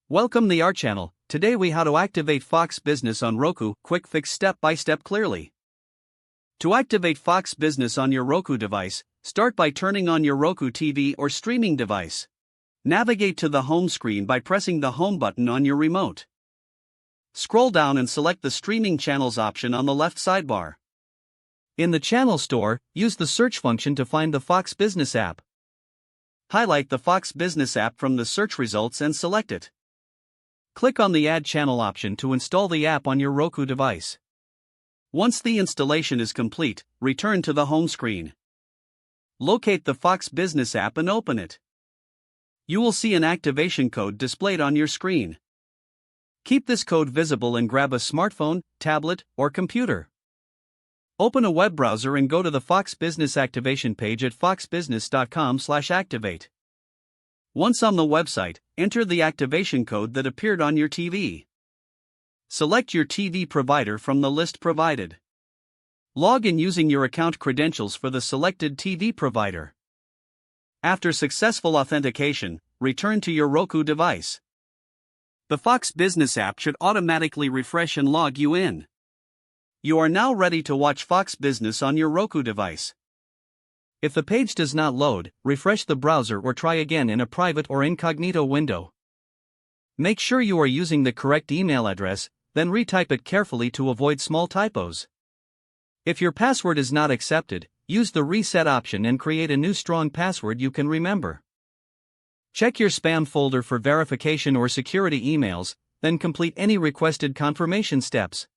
Welcome to our channel. Today we how to activate Fox Business on Roku. Quick fix step by step clearly. To activate Fox Business on your Roku device, start by turning on your Roku TV or streaming device. Navigate to the home screen by pressing the home button on your remote. Scroll down and select the streaming channels option on the left sidebar. In the channel store, use the search function to find the Fox Business app. Highlight the Fox Business app from the search results and select it. Click on the Add Channel option to install the app on your Roku device. Once the installation is complete, return to the home screen. Locate the Fox Business app and open it. You will see an activation code displayed on your screen. Keep this code visible and grab a smartphone, tablet, or computer. Open a web browser and go to the Fox Business activation page at foxbusiness.com/activate. Once on the website, enter the activation code that appeared on your TV. Select your TV provider from the list provided. Log in using your account credentials for the selected TV provider. After successful authentication, return to your Roku device. The Fox Business app should automatically refresh and log you in. You are now ready to watch Fox Business on your Roku device. If the page does not load, refresh the browser or try again in a private or incognito window. Make sure you are using the correct email address, then retype it carefully to avoid small typos. If your password is not accepted, use the reset option and create a new strong password you can remember. Check your spam folder for verification or security emails, then complete any requested confirmation steps.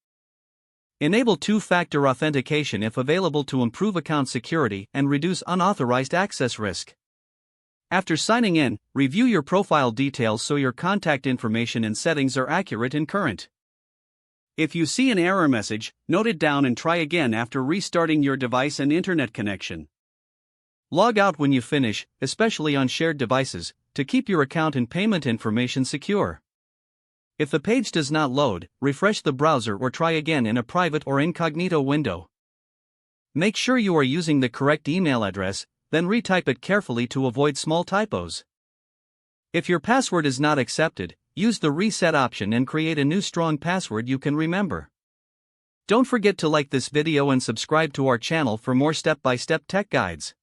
Enable two-factor authentication if available to improve account security and reduce unauthorized access risk. After signing in, review your profile details so your contact information and settings are accurate and current. If you see an error message, note it down and try again after restarting your device and internet connection. Log out when you finish, especially on shared devices, to keep your account and payment information secure. If the page does not load, refresh the browser or try again in a private or incognito window. Make sure you are using the correct email address, then retype it carefully to avoid small typos. If your password is not accepted, use the reset option and create a new strong password you can remember. Don't forget to like this video and subscribe to our channel for more step-by-step tech guides.